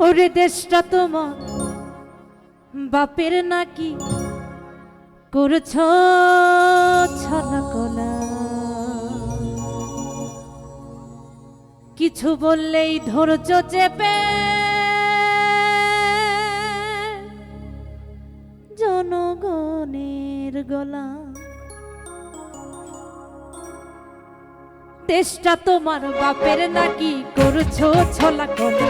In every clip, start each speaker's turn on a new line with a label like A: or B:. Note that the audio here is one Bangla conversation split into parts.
A: ওরে দেশটা তোমার বাপের নাকি করছ ছলা কলা, কিছু বললেই ধৈর্য চেপে জনগণের গলা। দেশটা তোমার বাপের নাকি করছ ছলা কলা,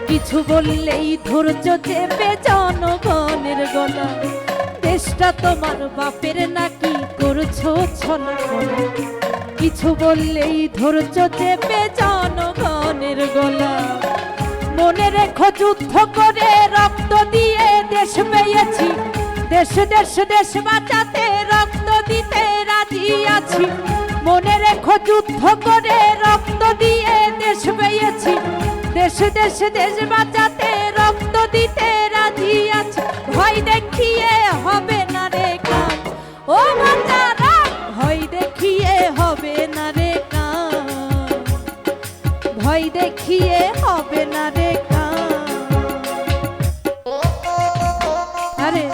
A: কিছু বললেই ধৈর্য চেপে জনগণের গলা। দেশটা তোমার বাপের নাকি করছ ছলা কলা, কিছু বললেই ধৈর্য চেপে জনগণের গলা। মনে রেখো যুদ্ধ করে রক্ত দিয়ে দেশ পেয়েছি, দেশ দেশ দেশ বাঁচাতে রক্ত দিতে রাজি আছি। মনে রেখো যুদ্ধ করে রক্ত দিয়ে দেশ পেয়েছি, দেশ দেশ দেশ বাঁচাতে রক্ত দিতে রাজি আছি। ভয় দেখিয়ে হবে না রে কাম ও বাচ্চারা, ভয় দেখিয়ে হবে না রে কাম, ভয় দেখিয়ে হবে না রে কাম। আরে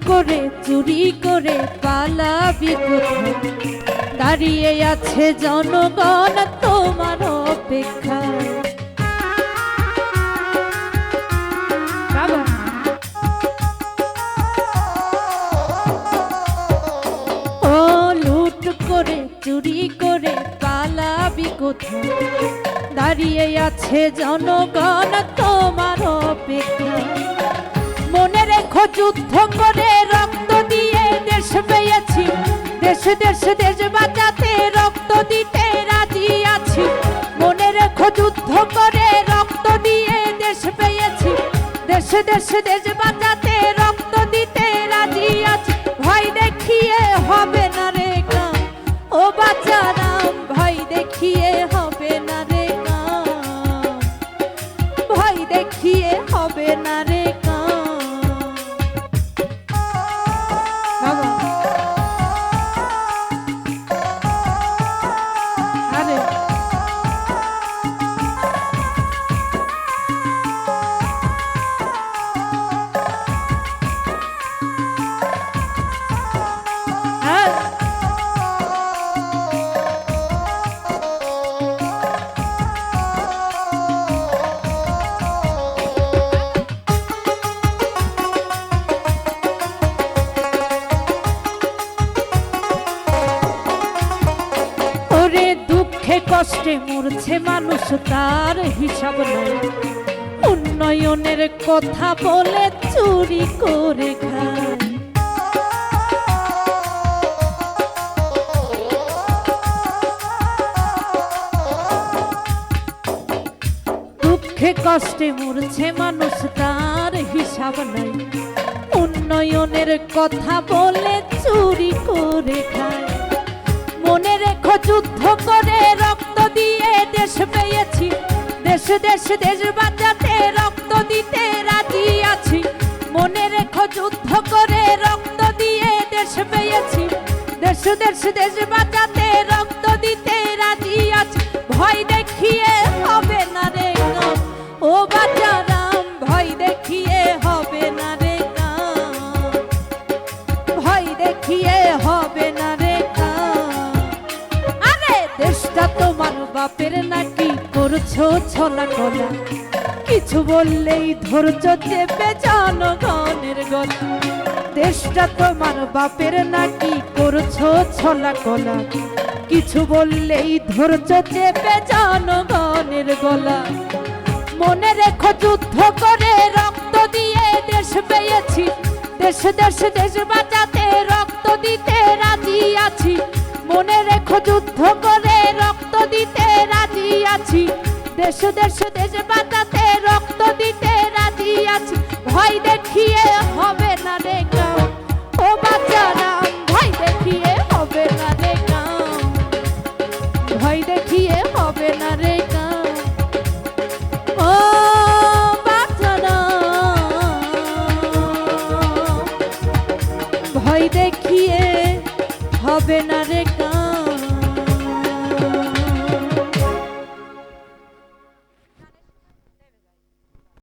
A: করে চুরি করে পালাবি কোথায়, দাঁড়িয়ে আছে জনগণ তোমার অপেক্ষায়। ও লুট করে চুরি করে পালাবি কোথায়, দাঁড়িয়ে আছে জনগণ তোমার অপেক্ষায়। মনে রেখো যুদ্ধ করে রক্ত দিয়ে দেশ পেয়েছি, দেশ দেশ দেশ বাঁচাতে রক্ত দিতে রাজি আছি। মনে রেখো যুদ্ধ করে রক্ত দিয়ে দেশ পেয়েছি, দেশ দেশ দেশ বাঁচাতে রক্ত দিতে রাজি আছি। ভয় দেখিয়ে হবে না রে কাম ও বাচ্চারাম, ভয় দেখিয়ে হবে না রে কাম, ভয় দেখিয়ে হবে না রে কাম। কষ্টে মরছে মানুষ তার হিসাব নেই, উন্নয়নের কথা বলে চুরি করে খায়। দুঃখে কষ্টে মরছে মানুষ তার হিসাব নেই, উন্নয়নের কথা বলে চুরি করে খায়। মনে রেখো যুদ্ধ করে রক্ত দিয়ে দেশ পেয়েছি, দেশ দেশ দেশ বাঁচাতে রক্ত দিতে রাজি আছি। মনে রেখো যুদ্ধ করে রক্ত দিয়ে দেশ পেয়েছি, দেশ দেশ দেশ বাঁচাতে রক্ত দিতে রাজি আছি। ভয় দেখিয়ে হবে না রে কাম ও বাচ্চারাম, ভয় দেখিয়ে হবে না রে কাম, ভয় দেখিয়ে হবে না রে কাম। দেশটা তোমার বাপের নাকি করছো ছলা কলা, কিছু বললেই ধৈর্য চেপে জনগণের গলা। দেশটা তোমার বাপের নাকি করছো ছলা কলা, কিছু বললেই ধৈর্য চেপে জনগণের গলা। মনে রেখো যুদ্ধ করে রক্ত দিয়ে দেশ পেয়েছি, দেশ দেশ দেশ বাঁচাতে রক্ত দিতে রাজি আছি। মনে রেখো যুদ্ধ করে দেশ দেশ বাঁচাতে রক্ত দিতে রাজি আছি, ভয় দেখিয়ে হবে না রে কাম। ও বাচ্চারাম ভয় দেখিয়ে হবে না রে কাম, ভয় দেখিয়ে হবে না রে কাম। ও বাচ্চারাম ভয় দেখিয়ে হবে না রে কাম।